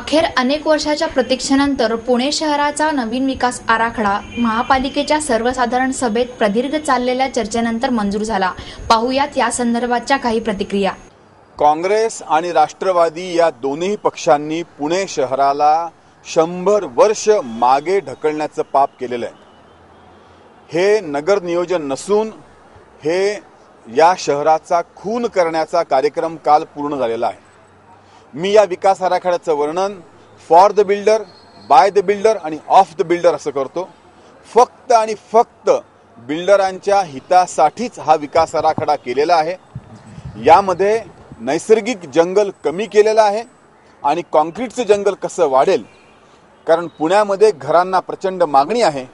अखेर अनेक वर्षाच्या प्रतीक्षेनंतर पुणे शहराचा नवीन विकास आराखडा महापालिकेच्या सर्वसाधारण सभेत प्रदीर्घ चाललेल्या चर्चेनंतर मंजूर झाला। पाहुयात या संदर्भाच्या काही प्रतिक्रिया। काँग्रेस आणि राष्ट्रवादी या दोन्ही पक्षांनी पुणे शहराला 100 वर्ष मागे ढकलण्याचं पाप केलेलं आहे। हे नगर नियोजन नसून हे या शहराचा खून करण्याचा कार्यक्रम काल पूर्ण झालेला आहे। मी या विकास आराखड्याचं वर्णन for the builder, by the builder आणि ऑफ द बिल्डर असं करतो। फक्त आणि फक्त बिल्डरांच्या हितासाठीच हा विकास आराखडा केलेला आहे। यामध्ये नैसर्गिक जंगल कमी केलेलं आहे आणि कॉन्क्रीटचं जंगल कसं वाढेल, कारण पुण्यामध्ये घरांना प्रचंड मागणी आहे।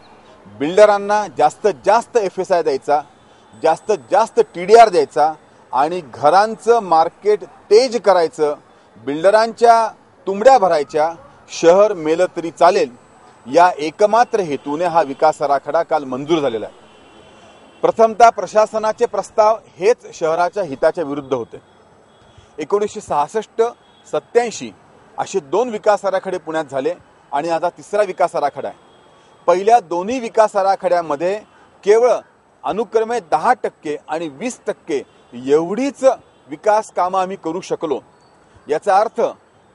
बिल्डरांना जास्तीत जास्त FSI द्यायचा, जास्तीत जास्त TDR द्यायचा आणि घरांचं मार्केट तेज करायचं, बिल्डरांच्या तुंबड्या भरायच्या, शहर मेलं तरी चालेल या एकमात्र हेतूने हा विकास आराखडा काल मंजूर झालेला आहे। प्रथमतः प्रशासनाचे प्रस्ताव हेच शहराच्या हिताच्या विरुद्ध होते। 1966-87 असे 2 विकास आराखडे पुण्यात झाले आणि आता तिसरा विकास आराखडा आहे। पहिल्या दोन्ही विकास आराखड्यामध्ये केवळ अनुक्रमे 10% आणि 20% एवढीच विकास कामं आम्ही करू शकलो। याचा अर्थ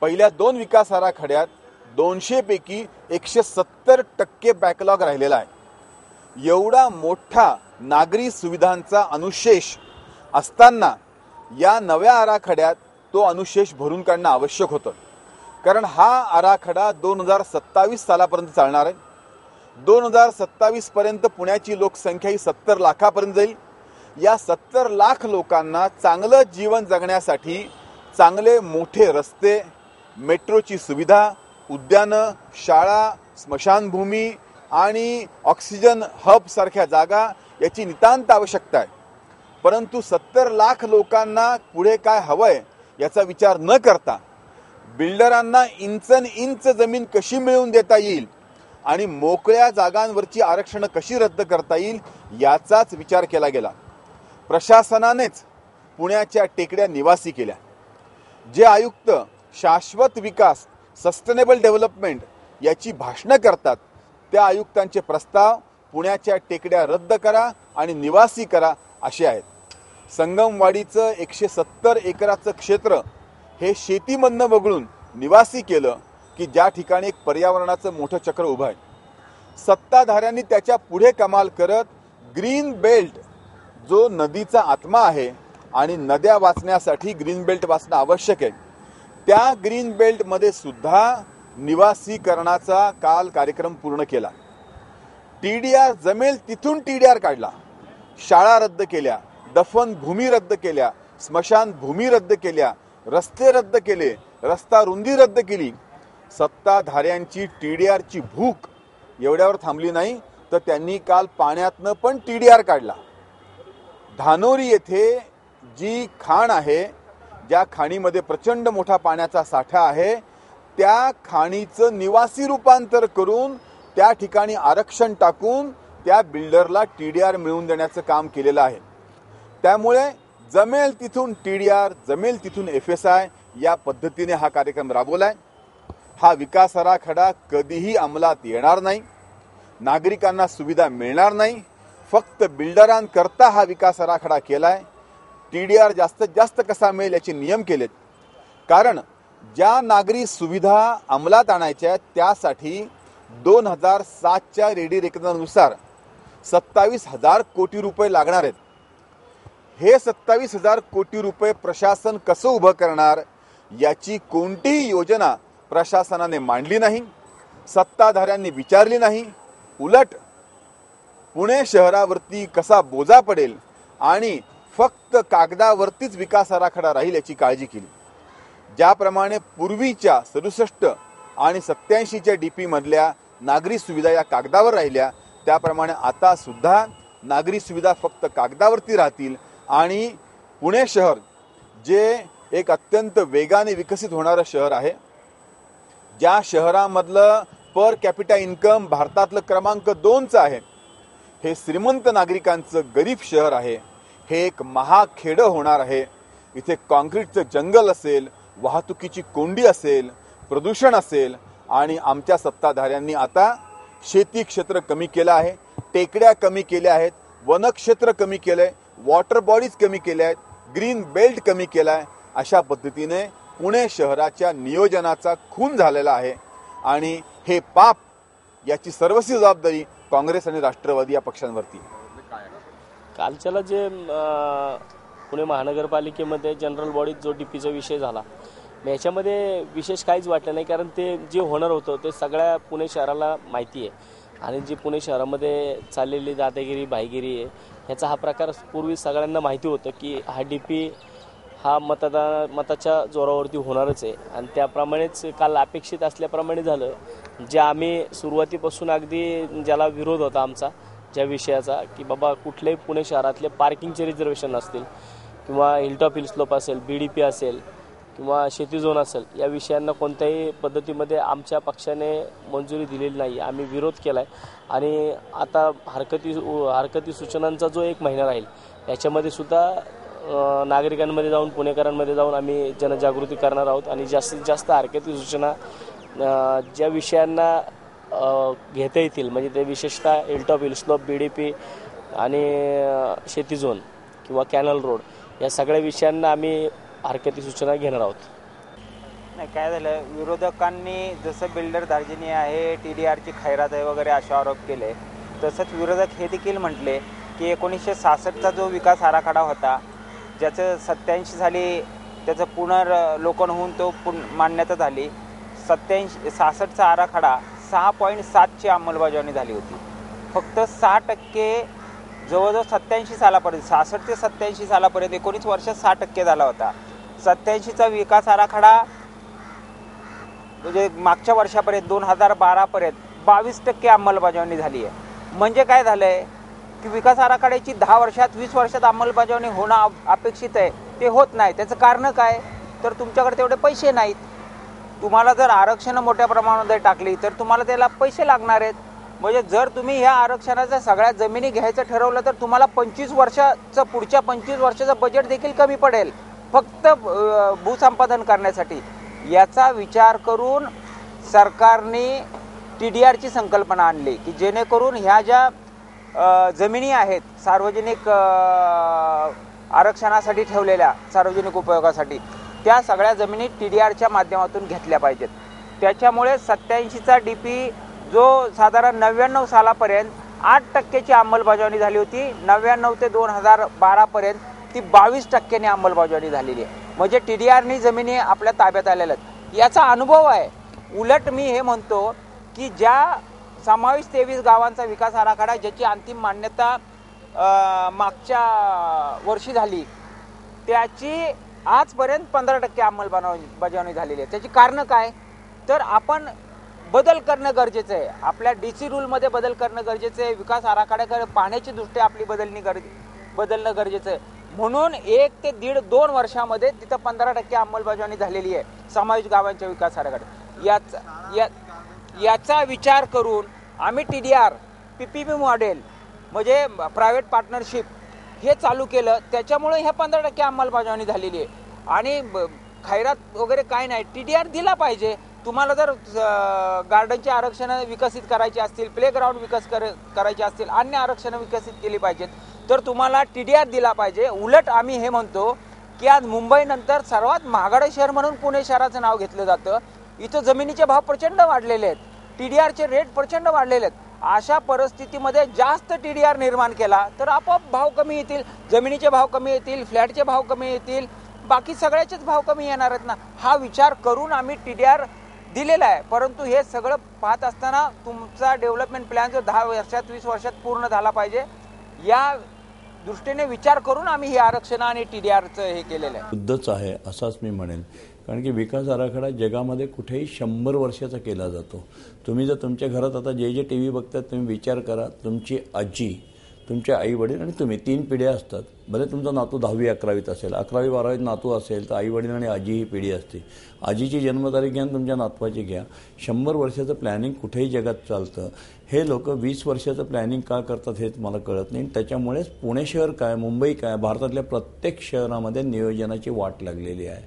पहिल्या 2 विकास आराखड्यात 200 पैकी 170% बॅकलॉग राहिलेला आहे। एवढा मोठा नागरी सुविधांचा अनुशेष असताना या नव्या आराखड्यात तो अनुशेष भरून काढणं आवश्यक होतं, कारण हा आराखडा 2027 सालापर्यंत चालणार आहे। 2027 पर्यंत पुण्याची लोकसंख्या ही 70 लाखापर्यंत जाईल। या 70 लाख लोकांना चांगलं जीवन जगण्यासाठी चांगले मोठे रस्ते, मेट्रोची सुविधा, उद्यानं, शाळा, स्मशानभूमी आणि ऑक्सिजन हब सारख्या जागा याची नितांत आवश्यकता आहे। परंतु 70 लाख लोकांना पुढे काय हवंय याचा विचार न करता बिल्डरांना इंचन इंच जमीन कशी मिळवून देता येईल आणि मोकळ्या जागांवरची आरक्षण कशी रद्द करता येईल याचाच विचार केला गेला। प्रशासनानेच पुण्याच्या टेकड्या निवासी केल्या। जे आयुक्त शाश्वत विकास, सस्टेनेबल डेव्हलपमेंट याची भाषणं करतात त्या आयुक्तांचे प्रस्ताव पुण्याच्या टेकड्या रद्द करा आणि निवासी करा असे आहेत। संगमवाडीचं 170 एकराचं क्षेत्र हे शेतीमधनं वगळून निवासी केलं की ज्या ठिकाणी एक पर्यावरणाचं मोठं चक्र उभं आहे। सत्ताधाऱ्यांनी त्याच्या पुढे कमाल करत ग्रीन बेल्ट, जो नदीचा आत्मा आहे आणि नद्या वाचण्यासाठी ग्रीन बेल्ट वाचणं आवश्यक आहे, त्या ग्रीन बेल्ट मध्ये सुद्धा निवासीकरणाचा काल कार्यक्रम पूर्ण केला। TDR जमेल तिथून TDR काढला, शाळा रद्द केल्या, दफन भूमी रद्द केल्या, स्मशान भूमी रद्द केल्या, रस्ते रद्द केले, रस्ता रुंदी रद्द केली। सत्ताधाऱ्यांची TDR ची भूक एवढ्यावर थांबली नाही तर त्यांनी काल पाण्यातनं पण TDR काढला। धानोरी येथे जी खाण आहे, ज्या खाणीमध्ये प्रचंड मोठा पाण्याचा साठा आहे, त्या खाणीचं निवासी रूपांतर करून त्या ठिकाणी आरक्षण टाकून त्या बिल्डरला TDR मिळवून देण्याचं काम केलेलं आहे। त्यामुळे जमेल तिथून TDR, जमेल तिथून FSI या पद्धतीने हा कार्यक्रम राबवलाय। हा विकास आराखडा कधीही अंमलात येणार नाही, नागरिकांना सुविधा मिळणार नाही। फक्त बिल्डरांकरता हा विकास आराखडा केलाय। TDR जास्तीत जास्त कसा मिळेल याचे नियम केलेत, कारण ज्या नागरी सुविधा अंमलात आणायच्या त्यासाठी 2007च्या रेडी रेकननुसार 27,000 कोटी रुपये लागणार आहेत। हे 27,000 कोटी रुपये प्रशासन कसं उभं करणार याची कोणतीही योजना प्रशासनाने मांडली नाही, सत्ताधाऱ्यांनी विचारली नाही। उलट पुणे शहरावरती कसा बोजा पडेल आणि फक्त कागदावरतीच विकास आराखडा राहील याची काळजी केली। ज्याप्रमाणे पूर्वीच्या 67 आणि 87च्या DP मधल्या नागरी सुविधा या कागदावर राहिल्या, त्याप्रमाणे आता सुद्धा नागरी सुविधा फक्त कागदावरती राहतील आणि पुणे शहर जे एक अत्यंत वेगाने विकसित होणारं शहर आहे, ज्या शहरामधलं पर कॅपिटा इन्कम भारतातलं क्रमांक 2चं आहे, हे श्रीमंत नागरिकांचं गरीब शहर आहे, हे एक महाखेडं होणार आहे। इथे कॉन्क्रीटचं जंगल असेल, वाहतुकीची कोंडी असेल, प्रदूषण असेल आणि आमच्या सत्ताधाऱ्यांनी आता शेती क्षेत्र कमी केलं आहे, टेकड्या कमी केल्या आहेत, वनक्षेत्र कमी केलं आहे, वॉटर बॉडीज कमी केल्या आहेत, ग्रीन बेल्ट कमी केला आहे. अशा पद्धतीने पुणे शहराच्या नियोजनाचा खून झालेला आहे आणि हे पाप याची सर्वस्वी जबाबदारी काँग्रेस आणि राष्ट्रवादी या पक्षांवरती. कालच्याला जे पुणे महानगरपालिकेमध्ये जनरल बॉडीत जो डीपीचा विषय झाला, याच्यामध्ये विशेष काहीच वाटलं नाही, कारण ते जे होणार होतं ते सगळ्या पुणे शहराला माहिती आहे आणि जी पुणे शहरामध्ये चाललेली दादागिरी भाईगिरी आहे ह्याचा हा प्रकार पूर्वी सगळ्यांना माहिती होतं की हा डीपी हा मताच्या जोरावरती होणारच आहे आणि त्याप्रमाणेच काल अपेक्षित असल्याप्रमाणे झालं. जे आम्ही सुरुवातीपासून अगदी ज्याला विरोध होता आमचा ज्या विषयाचा की बाबा कुठल्याही पुणे शहरातले पार्किंगचे रिझर्वेशन असतील किंवा हिलटॉप हिल स्लोप असेल, BDP असेल किंवा शेती झोन असेल, या विषयांना कोणत्याही पद्धतीमध्ये आमच्या पक्षाने मंजुरी दिलेली नाही. आम्ही विरोध केला आहे आणि आता हरकती सूचनांचा जो 1 महिना राहील याच्यामध्ये सुद्धा नागरिकांमध्ये जाऊन पुणेकरांमध्ये जाऊन आम्ही जनजागृती करणार आहोत आणि जास्तीत जास्त हरकती सूचना ज्या विषयांना घेता येतील म्हणजे ते विशेषतः हिलटॉप हिल स्लोप, BDP आणि शेती झोन किंवा कॅनल रोड या सगळ्या विषयांना आम्ही हरकती सूचना घेणार आहोत. नाही, काय झालं, विरोधकांनी जसं बिल्डर दार्जिनी आहे, TDRची खैरात आहे वगैरे असे आरोप केले, तसंच विरोधक हे देखील म्हटले की 1966चा जो विकास आराखडा होता ज्याचं 87 साली त्याचं पुनर्लोकन होऊन तो मान्यता झाली, 67चा आराखडा 6.7ची अंमलबजावणी झाली होती. फक्त 6% जवळजवळ 87 सालापर्यंत 66 ते 87 सालापर्यंत 19 वर्षात 6% झाला होता. 87चा विकास आराखडा म्हणजे मागच्या वर्षापर्यंत 2012पर्यंत 22% अंमलबजावणी झाली आहे. म्हणजे काय झालं आहे की विकास आराखड्याची 10 वर्षात 20 वर्षात अंमलबजावणी होणं अपेक्षित आहे, ते होत नाही. त्याचं कारण काय, तर तुमच्याकडे तेवढे पैसे नाहीत. तुम्हाला जर आरक्षणं मोठ्या प्रमाणामध्ये टाकली तर तुम्हाला त्याला पैसे लागणार आहेत. म्हणजे जर तुम्ही ह्या आरक्षणाच्या सगळ्या जमिनी घ्यायचं ठरवलं तर तुम्हाला 25 वर्षाचं पुढच्या 25 वर्षाचं बजेट देखील कमी पडेल फक्त भूसंपादन करण्यासाठी. याचा विचार करून सरकारने TDRची संकल्पना आणली की जेणेकरून ह्या ज्या जमिनी आहेत सार्वजनिक आरक्षणासाठी ठेवलेल्या सार्वजनिक उपयोगासाठी, त्या सगळ्या जमिनी TDRच्या माध्यमातून घेतल्या पाहिजेत. त्याच्यामुळे 87चा DP जो साधारण 99 सालापर्यंत 8%ची अंमलबजावणी झाली होती, 99 ते 2012पर्यंत ती 22%ने अंमलबजावणी झालेली आहे. म्हणजे TDRनी जमिनी आपल्या ताब्यात आलेल्या आहेत, याचा अनुभव आहे. उलट मी हे म्हणतो की ज्या समावेश 23 गावांचा विकास आराखडा ज्याची अंतिम मान्यता मागच्या वर्षी झाली, त्याची आजपर्यंत 15% अंमलबजावणी झालेली आहे. त्याची कारणं काय, तर आपण बदल करणं गरजेचं आहे. आपल्या DC रूलमध्ये बदल करणं गरजेचं आहे. विकास आराखड्याकडे पाहण्याची दृष्टी आपली बदलणं गरजेचं आहे. म्हणून 1 ते 1.5-2 वर्षामध्ये तिथं 15% अंमलबजावणी झालेली आहे समावेश गावांच्या विकास आराखड्यात. याचा विचार करून आम्ही TDR PPP मॉडेल म्हणजे प्रायव्हेट पार्टनरशिप हे चालू केलं. त्याच्यामुळे ह्या 15% अंमलबजावणी झालेली आहे. आणि खैरात वगैरे काय नाही, TDR दिला पाहिजे. तुम्हाला जर गार्डनचे आरक्षणं विकसित करायची असतील, प्लेग्राऊंड करायचे असतील, अन्य आरक्षणं विकसित केली पाहिजेत तर तुम्हाला TDR दिला पाहिजे. उलट आम्ही हे म्हणतो की आज मुंबईनंतर सर्वात महागडं शहर म्हणून पुणे शहराचं नाव घेतलं जातं. इथं जमिनीचे भाव प्रचंड वाढलेले आहेत, TDRचे रेट प्रचंड वाढलेले आहेत. अशा परिस्थितीमध्ये जास्त TDR निर्माण केला तर आपोआप भाव कमी येतील, जमिनीचे भाव कमी येतील, फ्लॅटचे भाव कमी येतील, बाकी सगळ्याचेच भाव कमी येणार आहेत ना. हा विचार करून आम्ही TDR दिलेला आहे. परंतु हे सगळं पाहत असताना तुमचा डेव्हलपमेंट प्लॅन जो 10 वर्षात 20 वर्षात पूर्ण झाला पाहिजे या दृष्टीने विचार करून आम्ही हे आरक्षण आणि TDRचं हे केलेलं आहे. युद्धच आहे असंच मी म्हणेन. कारण की विकास आराखडा जगामध्ये कुठेही 100 वर्षाचा केला जातो. तुम्ही जर तुमच्या घरात आता जे TV बघतात तुम्ही विचार करा, तुमची आजी, तुमचे आई वडील आणि तुम्ही 3 पिढ्या असतात. भले तुमचा नातू 10वी 11वीत असेल, 11वी 12वीत नातू असेल तर आई वडील आणि आजी ही पिढी असते. आजीची जन्मतारीख घ्या आणि तुमच्या नातवाची घ्या. 100 वर्षाचं प्लॅनिंग कुठेही जगात चालतं. हे लोक 20 वर्षाचं प्लॅनिंग का करतात हे मला कळत नाही. त्याच्यामुळेच पुणे शहर काय, मुंबई काय, भारतातल्या प्रत्येक शहरामध्ये नियोजनाची वाट लागलेली आहे.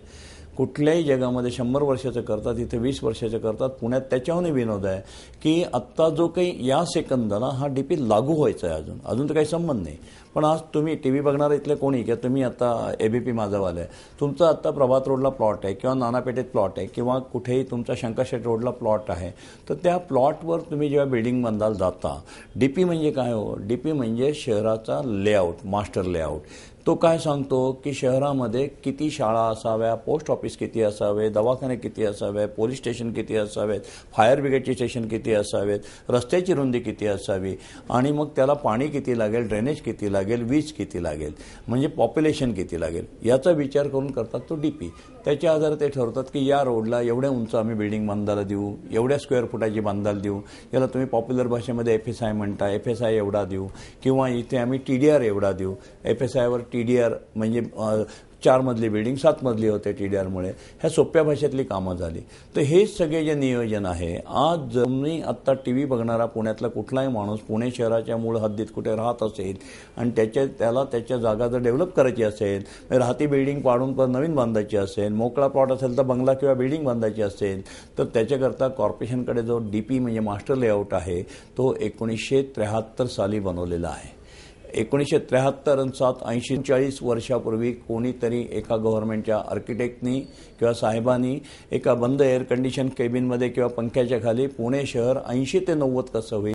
कुठल्याही जगामध्ये 100 वर्षाचं करतात, इथे 20 वर्षाचं करतात. पुण्यात त्याच्याहूनही विनोद आहे की आत्ता जो काही या सेकंदाला हा डीपी लागू व्हायचा आहे, अजून तर काही संबंध नाही. पण आज तुम्ही टी व्ही बघणार इथले कोणी किंवा तुम्ही आता एबीपी माझावाला आहे, तुमचा आत्ता प्रभात रोडला प्लॉट आहे किंवा नानापेठेत प्लॉट आहे किंवा कुठेही तुमचा शंकरशेठ रोडला प्लॉट आहे, तर त्या प्लॉटवर तुम्ही जेव्हा बिल्डिंग बांधायला जाता, डीपी म्हणजे काय हो? डीपी म्हणजे शहराचा लेआउट, मास्टर लेआउट. तो काय सांगतो की शहरामध्ये किती शाळा असाव्या, पोस्ट ऑफिस किती असावे, दवाखाने किती असावे, पोलीस स्टेशन किती असावेत, फायर ब्रिगेडचे स्टेशन किती असावेत, रस्त्याची रुंदी किती असावी आणि मग त्याला पाणी किती लागेल, ड्रेनेज किती लागेल, वीज किती लागेल, म्हणजे पॉप्युलेशन किती लागेल, याचा विचार करून करतात तो डीपी. त्याच्या आधारे ते ठरवतात की या रोडला एवढ्या उंच आम्ही बिल्डिंग बांधायला देऊ, एवढ्या स्क्वेअर फुटाची बांधायला देऊ, याला तुम्ही पॉप्युलर भाषेमध्ये FSI म्हणता, FSI एवढा देऊ, किंवा इथे आम्ही TDR एवढा देऊ. FSIवर TDR म्हणजे 4 मजली बिल्डिंग 7 मजली होते TDRमुळे. ह्या सोप्या भाषेतली कामं झाली. तर हे सगळे जे नियोजन आहे, आज जर आत्ता TV बघणारा पुण्यातला कुठलाही माणूस पुणे शहराच्या मूळ हद्दीत कुठे राहत असेल आणि त्याला त्याच्या जागा जर डेव्हलप करायची असेल, राहती बिल्डिंग पाडून पण नवीन बांधायची असेल, मोकळा प्लॉट असेल तर बंगला किंवा बिल्डिंग बांधायची असेल, तर त्याच्याकरता कॉर्पोरेशनकडे जो DP म्हणजे मास्टर लेआउट आहे तो 1973 साली बनवलेला आहे. 1973 आणि 80 40 वर्षापूर्वी कोणीतरी एका गव्हर्नमेंटच्या आर्किटेक्टनी किंवा साहेबांनी एका बंद एअर कंडिशन केबिनमध्ये किंवा पंख्याच्या खाली पुणे शहर 80 ते 90 कसं होईल